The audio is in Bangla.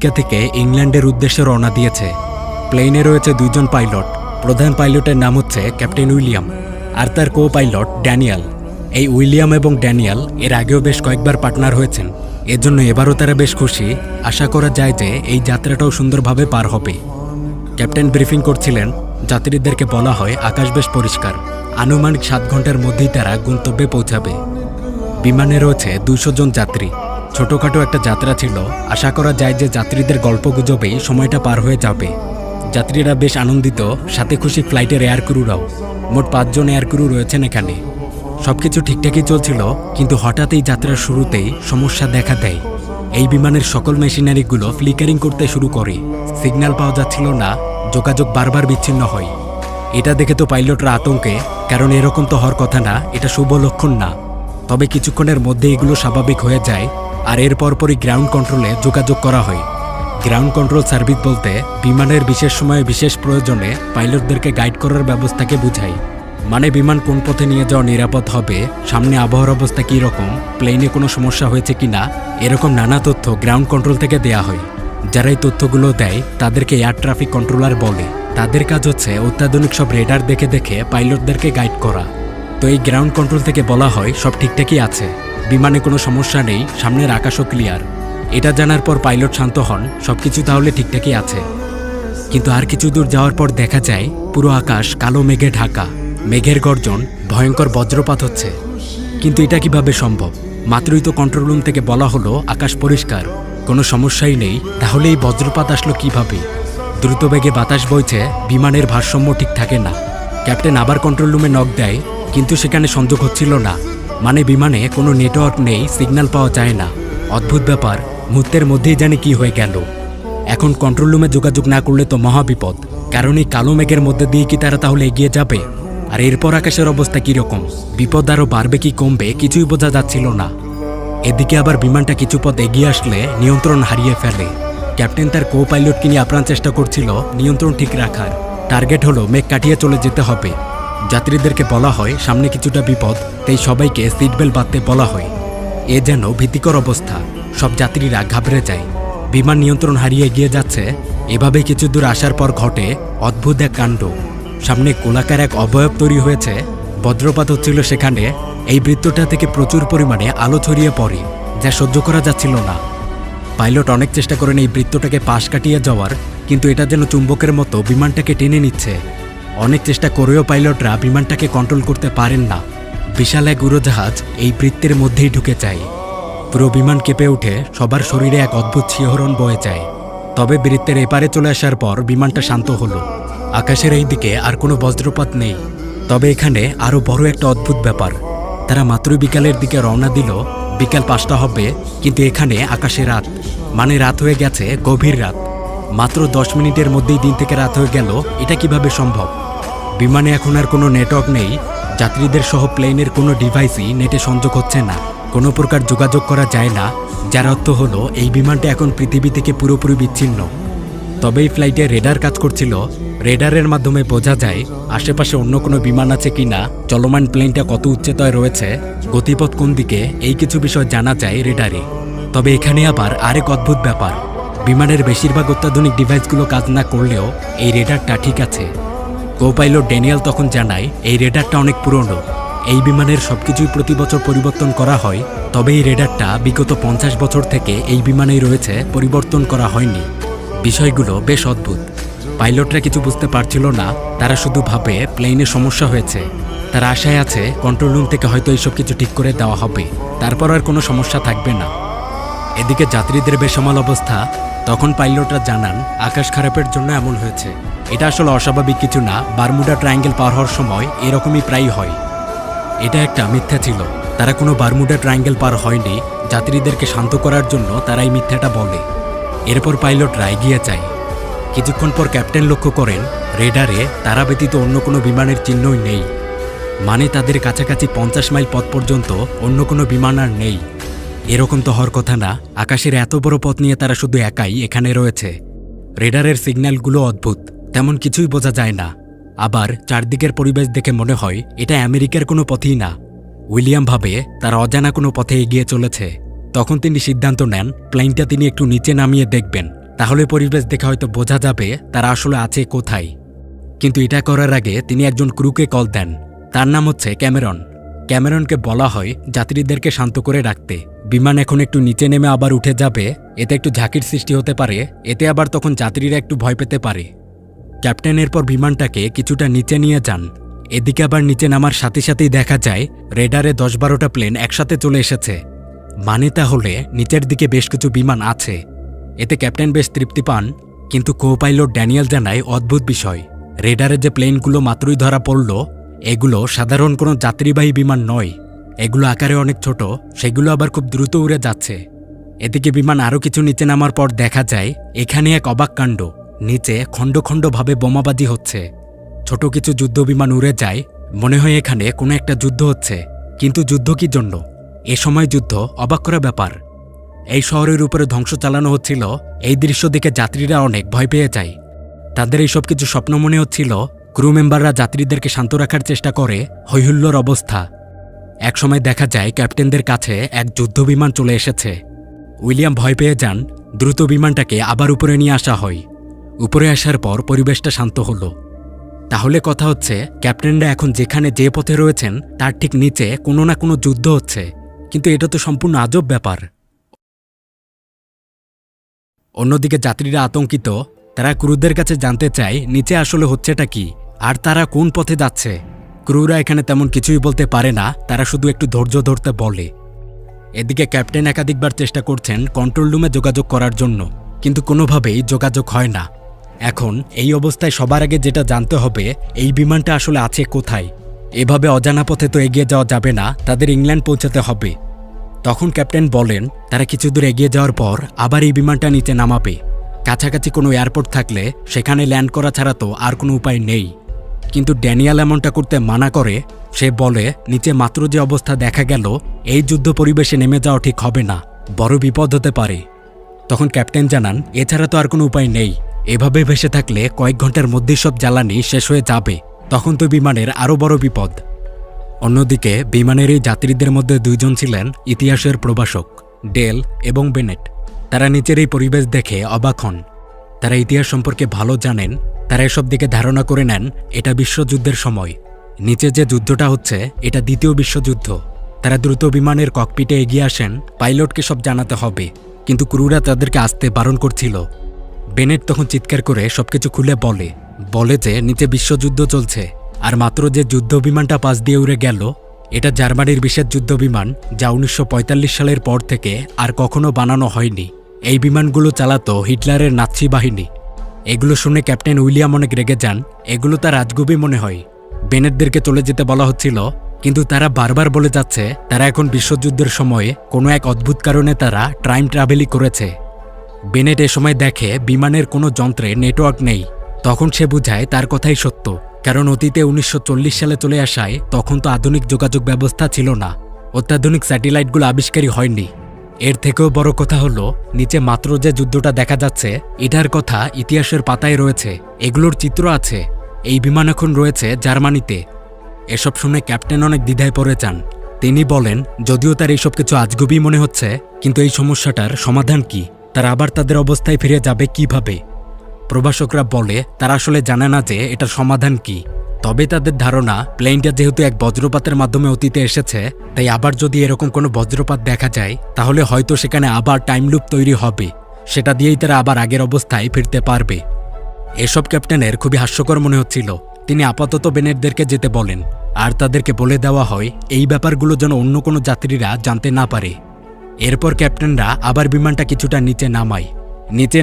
আমেরিকা থেকে ইংল্যান্ডের উদ্দেশ্যে রওনা দিয়েছে। প্লেনে রয়েছে দুইজন পাইলট। প্রধান পাইলটের নাম হচ্ছে ক্যাপ্টেন উইলিয়াম, আর তার কো পাইলট ড্যানিয়েল। এই উইলিয়াম এবং ড্যানিয়েল এর আগেও বেশ কয়েকবার পার্টনার হয়েছেন, এজন্য এবারও তারা বেশ খুশি। আশা করা যায় যে এই যাত্রাটাও সুন্দরভাবে পার হবে। ক্যাপ্টেন ব্রিফিং করছিলেন। যাত্রীদেরকে বলা হয় আকাশ বেশ পরিষ্কার, আনুমানিক 7 ঘন্টার মধ্যেই তারা গন্তব্যে পৌঁছাবে। বিমানে রয়েছে 200 জন যাত্রী। ছোটোখাটো একটা যাত্রা ছিল। আশা করা যায় যে যাত্রীদের গল্পগুজবেই সময়টা পার হয়ে যাবে। যাত্রীরা বেশ আনন্দিত, সাথে খুশি ফ্লাইটের এয়ার ক্রুরাও। মোট 5 জন এয়ার ক্রু রয়েছেন এখানে। সবকিছু ঠিকঠাকই চলছিল, কিন্তু হঠাৎ এই যাত্রার শুরুতেই সমস্যা দেখা দেয়। এই বিমানের সকল মেশিনারিগুলো ফ্লিকারিং করতে শুরু করে। সিগন্যাল পাওয়া যাচ্ছিল না, যোগাযোগ বারবার বিচ্ছিন্ন হয়। এটা দেখে তো পাইলটরা আতঙ্কে, কারণ এরকম তো হওয়ার কথা না, এটা শুভ লক্ষণ না। তবে কিছুক্ষণের মধ্যে এগুলো স্বাভাবিক হয়ে যায়, আর এর পরপরই গ্রাউন্ড কন্ট্রোলে যোগাযোগ করা হয়। গ্রাউন্ড কন্ট্রোল সার্ভিস বলতে বিমানের বিশেষ সময়ে বিশেষ প্রয়োজনে পাইলটদেরকে গাইড করার ব্যবস্থাকে বোঝায়। মানে বিমান কোন পথে নিয়ে যাওয়া নিরাপদ হবে, সামনে আবহাওয়ার অবস্থা কী রকম, প্লেনে কোনো সমস্যা হয়েছে কিনা, এরকম নানা তথ্য গ্রাউন্ড কন্ট্রোল থেকে দেয়া হয়। যারা এই তথ্যগুলো দেয় তাদেরকে এয়ার ট্রাফিক কন্ট্রোলার বলে। তাদের কাজ হচ্ছে অত্যাধুনিক সব রেডার দেখে দেখে পাইলটদেরকে গাইড করা। তো এই গ্রাউন্ড কন্ট্রোল থেকে বলা হয় সব ঠিকঠাকই আছে, বিমানে কোনো সমস্যা নেই, সামনের আকাশও ক্লিয়ার। এটা জানার পর পাইলট শান্ত হন, সবকিছু তাহলে ঠিকঠাকই আছে। কিন্তু আর কিছু দূর যাওয়ার পর দেখা যায় পুরো আকাশ কালো মেঘে ঢাকা। মেঘের গর্জন, ভয়ঙ্কর বজ্রপাত হচ্ছে। কিন্তু এটা কিভাবে সম্ভব? মাত্রই তো কন্ট্রোল রুম থেকে বলা হলো আকাশ পরিষ্কার, কোনো সমস্যাই নেই, তাহলে এই বজ্রপাত আসলো কিভাবে? দ্রুত বেগে বাতাস বইছে, বিমানের ভারসাম্য ঠিক থাকে না। ক্যাপ্টেন আবার কন্ট্রোল রুমে নক দেয়, কিন্তু সেখানে সংযোগ হচ্ছিল না। মানে বিমানে কোনো নেটওয়ার্ক নেই, সিগন্যাল পাওয়া যায় না। অদ্ভুত ব্যাপার, মুহূর্তের মধ্যেই জানি কি হয়ে গেল। এখন কন্ট্রোল রুমে যোগাযোগ না করলে তো মহাবিপদ, কারণ এই কালো মেঘের মধ্যে দিয়ে কি তারা তাহলে এগিয়ে যাবে? আর এরপর আকাশের অবস্থা কীরকম, বিপদ আরও বাড়বে কি কমবে কিছুই বোঝা যাচ্ছিল না। এদিকে আবার বিমানটা কিছু পথ এগিয়ে আসলে নিয়ন্ত্রণ হারিয়ে ফেলে। ক্যাপ্টেন তার কো পাইলটকে নিয়ে আপ্রাণ চেষ্টা করছিল নিয়ন্ত্রণ ঠিক রাখার। টার্গেট হলো মেঘ কাটিয়ে চলে যেতে হবে। যাত্রীদেরকে বলা হয় সামনে কিছুটা বিপদ, তাই সবাইকে সিট বেল্ট বাঁধতে বলা হয়। এ যেন ভীতিকর অবস্থা, সব যাত্রীরা ঘাবড়ে যায়। বিমান নিয়ন্ত্রণ হারিয়ে এগিয়ে যাচ্ছে। এভাবে কিছু দূর আসার পর ঘটে অদ্ভুত এক কাণ্ড। সামনে গোলাকার এক অবয়ব তৈরি হয়েছে। বজ্রপাত হচ্ছিল সেখানে। এই বৃত্তটা থেকে প্রচুর পরিমাণে আলো ছড়িয়ে পড়ে, যা সহ্য করা যাচ্ছিল না। পাইলট অনেক চেষ্টা করেন এই বৃত্তটাকে পাশ কাটিয়ে যাওয়ার, কিন্তু এটা যেন চুম্বকের মতো বিমানটাকে টেনে নিচ্ছে। অনেক চেষ্টা করেও পাইলটরা বিমানটাকে কন্ট্রোল করতে পারেন না। বিশাল এক উড়োজাহাজ এই বৃত্তের মধ্যেই ঢুকে যায়। পুরো বিমান কেঁপে উঠে, সবার শরীরে এক অদ্ভুত শিহরণ বয়ে যায়। তবে বৃত্তের এপারে চলে আসার পর বিমানটা শান্ত হলো। আকাশের এই দিকে আর কোনো বজ্রপাত নেই। তবে এখানে আরও বড় একটা অদ্ভুত ব্যাপার। তারা মাত্রই বিকালের দিকে রওনা দিল। বিকাল 5টা হবে, কিন্তু এখানে আকাশে রাত। মানে রাত হয়ে গেছে, গভীর রাত। মাত্র 10 মিনিটের মধ্যেই দিন থেকে রাত হয়ে গেল, এটা কিভাবে সম্ভব? বিমানে এখন আর কোনো নেটওয়ার্ক নেই। যাত্রীদের সহ প্লেনের কোনো ডিভাইসই নেটে সংযোগ হচ্ছে না, কোনো প্রকার যোগাযোগ করা যায় না। যার অর্থ হলো এই বিমানটা এখন পৃথিবী থেকে পুরোপুরি বিচ্ছিন্ন। তবে এই ফ্লাইটে রেডার কাজ করছিল। রেডারের মাধ্যমে বোঝা যায় আশেপাশে অন্য কোনো বিমান আছে কিনা, চলমান প্লেনটা কত উচ্চতায় রয়েছে, গতিপথ কোন দিকে, এই কিছু বিষয় জানা যায় রেডারে। তবে এখানে আবার আরেক অদ্ভুত ব্যাপার। বিমানের বেশিরভাগ অত্যাধুনিক ডিভাইসগুলো কাজ না করলেও এই রেডারটা ঠিক আছে। কো পাইলট ড্যানিয়েল তখন জানায় এই রেডারটা অনেক পুরনো। এই বিমানের সবকিছুই প্রতি বছর পরিবর্তন করা হয়, তবে এই রেডারটা বিগত 50 বছর থেকে এই বিমানেই রয়েছে, পরিবর্তন করা হয়নি। বিষয়গুলো বেশ অদ্ভুত। পাইলটরা কিছু বুঝতে পারছিল না, তারা শুধু ভাবে প্লেনে সমস্যা হয়েছে। তারা আশায় আছে কন্ট্রোল রুম থেকে হয়তো এইসব কিছু ঠিক করে দেওয়া হবে, তারপর আর কোনো সমস্যা থাকবে না। এদিকে যাত্রীদের বেসামাল অবস্থা। তখন পাইলটরা জানান আকাশ খারাপের জন্য এমন হয়েছে। এটা আসলে অস্বাভাবিক কিছু না, বারমুডা ট্রায়াঙ্গেল পার হওয়ার সময় এরকমই প্রায়ই হয়। এটা একটা মিথ্যা ছিল, তারা কোনো বারমুডা ট্রায়াঙ্গেল পার হয়নি। যাত্রীদেরকে শান্ত করার জন্য তারা এই মিথ্যাটা বলে। এরপর পাইলটরা এগিয়ে যায়। কিছুক্ষণ পর ক্যাপ্টেন লক্ষ্য করেন রেডারে তারা ব্যতীত অন্য কোনো বিমানের চিহ্নই নেই। মানে তাদের কাছাকাছি 50 মাইল পথ পর্যন্ত অন্য কোনো বিমান আর নেই। এরকম তো হওয়ার কথা না, আকাশের এত বড় পথ নিয়ে তারা শুধু একাই এখানে রয়েছে। রেডারের সিগন্যালগুলো অদ্ভুত, তেমন কিছুই বোঝা যায় না। আবার চারদিকের পরিবেশ দেখে মনে হয় এটা আমেরিকার কোনো পথই না। উইলিয়াম ভাবে তারা অজানা কোনো পথে এগিয়ে চলেছে। তখন তিনি সিদ্ধান্ত নেন প্লেনটা তিনি একটু নিচে নামিয়ে দেখবেন, তাহলে পরিবেশ দেখে হয়তো বোঝা যাবে তারা আসলে আছে কোথায়। কিন্তু এটা করার আগে তিনি একজন ক্রুকে কল দেন। তার নাম হচ্ছে ক্যামেরন। ক্যামেরনকে বলা হয় যাত্রীদেরকে শান্ত করে রাখতে। বিমান এখন একটু নিচে নেমে আবার উঠে যাবে, এতে একটু ঝাঁকির সৃষ্টি হতে পারে, এতে আবার তখন যাত্রীরা একটু ভয় পেতে পারে। ক্যাপ্টেন এরপর বিমানটাকে কিছুটা নিচে নিয়ে যান। এদিকে আবার নিচে নামার সাথে সাথেই দেখা যায় রেডারে 10-12টা প্লেন একসাথে চলে এসেছে। মানে তাহলে নিচের দিকে বেশ কিছু বিমান আছে। এতে ক্যাপ্টেন বেশ তৃপ্তি পান, কিন্তু কো পাইলট ড্যানিয়েল জানায় অদ্ভুত বিষয়। রেডারে যে প্লেনগুলো মাত্রই ধরা পড়ল, এগুলো সাধারণ কোনো যাত্রীবাহী বিমান নয়। এগুলো আকারে অনেক ছোট, সেগুলো আবার খুব দ্রুত উড়ে যাচ্ছে। এদিকে বিমান আরও কিছু নিচে নামার পর দেখা যায় এখানে এক অবাক কাণ্ড। নিচে খণ্ড খণ্ডভাবে বোমাবাজি হচ্ছে। ছোট কিছু যুদ্ধ বিমান উড়ে যায়, মনে হয় এখানে কোনো একটা যুদ্ধ হচ্ছে। কিন্তু যুদ্ধ কি জন্য? এ সময় যুদ্ধ অবাক করা ব্যাপার। এই শহরের উপরে ধ্বংস চালানো হচ্ছিল। এই দৃশ্য দেখে যাত্রীরা অনেক ভয় পেয়ে যায়। তাদের এইসব কিছু স্বপ্ন মনে হচ্ছিল। ক্রু মেম্বাররা যাত্রীদেরকে শান্ত রাখার চেষ্টা করে। হৈহুল্লোর অবস্থা। একসময় দেখা যায় ক্যাপ্টেনদের কাছে এক যুদ্ধ বিমান চলে এসেছে। উইলিয়াম ভয় পেয়ে যান। দ্রুত বিমানটাকে আবার উপরে নিয়ে আসা হয়। উপরে আসার পর পরিবেশটা শান্ত হলো। তাহলে কথা হচ্ছে ক্যাপ্টেনরা এখন যেখানে যে পথে রয়েছেন তার ঠিক নিচে কোনো না কোনো যুদ্ধ হচ্ছে। কিন্তু এটা তো সম্পূর্ণ আজব ব্যাপার। অন্যদিকে যাত্রীরা আতঙ্কিত। তারা ক্রুদের কাছে জানতে চায় নিচে আসলে হচ্ছেটা কি, আর তারা কোন পথে যাচ্ছে। ক্রুরা এখানে তেমন কিছুই বলতে পারে না, তারা শুধু একটু ধৈর্য ধরতে বলে। এদিকে ক্যাপ্টেন একাধিকবার চেষ্টা করছেন কন্ট্রোল রুমে যোগাযোগ করার জন্য, কিন্তু কোনোভাবেই যোগাযোগ হয় না। এখন এই অবস্থায় সবার আগে যেটা জানতে হবে এই বিমানটা আসলে আছে কোথায়। এভাবে অজানা পথে তো এগিয়ে যাওয়া যাবে না, তাদের ইংল্যান্ড পৌঁছাতে হবে। তখন ক্যাপ্টেন বলেন তারা কিছু দূর এগিয়ে যাওয়ার পর আবার এই বিমানটা নিচে নামাবে। কাছাকাছি কোনো এয়ারপোর্ট থাকলে সেখানে ল্যান্ড করা ছাড়া তো আর কোনো উপায় নেই। কিন্তু ড্যানিয়েল এমনটা করতে মানা করে। সে বলে নিচে মাত্র যে অবস্থা দেখা গেল, এই যুদ্ধ পরিবেশে নেমে যাওয়া ঠিক হবে না, বড় বিপদ হতে পারে। তখন ক্যাপ্টেন জানান এছাড়া তো আর কোনো উপায় নেই। এভাবে ভেসে থাকলে কয়েক ঘন্টার মধ্যেই সব জ্বালানি শেষ হয়ে যাবে, তখন তো বিমানের আরও বড় বিপদ। অন্যদিকে বিমানের এই যাত্রীদের মধ্যে দুইজন ছিলেন ইতিহাসের প্রভাষক, ডেল এবং বেনেট। তারা নিচের এই পরিবেশ দেখে অবাক হন। তারা ইতিহাস সম্পর্কে ভালো জানেন। তারা এসব দিকে ধারণা করে নেন এটা বিশ্বযুদ্ধের সময়। নিচে যে যুদ্ধটা হচ্ছে এটা দ্বিতীয় বিশ্বযুদ্ধ। তারা দ্রুত বিমানের ককপিটে এগিয়ে আসেন। পাইলটকে সব জানাতে হবে, কিন্তু ক্রুরা তাদেরকে আসতে বারণ করছিল। বেনেট তখন চিৎকার করে সবকিছু খুলে বলে যে নিচে বিশ্বযুদ্ধ চলছে, আর মাত্র যে যুদ্ধ বিমানটা পাশ দিয়ে উড়ে গেল এটা জার্মানির বিশেষ যুদ্ধ বিমান, যা 1945 সালের পর থেকে আর কখনো বানানো হয়নি। এই বিমানগুলো চালাতো হিটলারের নাৎসি বাহিনী। এগুলো শুনে ক্যাপ্টেন উইলিয়াম অনেক রেগে যান। এগুলো তার রাজগুবি মনে হয়। বেনেটদেরকে চলে যেতে বলা হচ্ছিল, কিন্তু তারা বারবার বলে যাচ্ছে তারা এখন বিশ্বযুদ্ধের সময়ে কোনো এক অদ্ভুত কারণে তারা টাইম ট্রাভেলই করেছে। বেনেট এ সময় দেখে বিমানের কোনো যন্ত্রে নেটওয়ার্ক নেই। তখন সে বুঝায় তার কথাই সত্য, কারণ অতীতে 1940 সালে চলে আসায় তখন তো আধুনিক যোগাযোগ ব্যবস্থা ছিল না। অত্যাধুনিক স্যাটেলাইটগুলো আবিষ্কারই হয়নি। এর থেকেও বড় কথা হলো নিচে মাত্র যে যুদ্ধটা দেখা যাচ্ছে এটার কথা ইতিহাসের পাতায় রয়েছে, এগুলোর চিত্র আছে। এই বিমান এখন রয়েছে জার্মানিতে। এসব শুনে ক্যাপ্টেন অনেক দ্বিধায় পড়ে যান। তিনি বলেন যদিও তার এইসব কিছু আজগুবি মনে হচ্ছে, কিন্তু এই সমস্যাটার সমাধান কি? তারা আবার তাদের অবস্থায় ফিরে যাবে কিভাবে? প্রভাষকরা বলে তারা আসলে জানে না যে এটার সমাধান কি। তবে তাদের ধারণা প্লেনটা যেহেতু এক বজ্রপাতের মাধ্যমে অতীতে এসেছে, তাই আবার যদি এরকম কোনো বজ্রপাত দেখা যায় তাহলে হয়তো সেখানে আবার টাইম লুপ তৈরি হবে। সেটা দিয়েই তারা আবার আগের অবস্থায় ফিরতে পারবে। এসব ক্যাপ্টেনের খুবই হাস্যকর মনে হচ্ছিল। তিনি আপাতত বেনেটদেরকে যেতে বলেন, আর তাদেরকে বলে দেওয়া হয় এই ব্যাপারগুলো যেন অন্য কোনো যাত্রীরা জানতে না পারে। এরপর ক্যাপ্টেনরা আবার বিমানটা কিছুটা নিচে নামায়। নিচে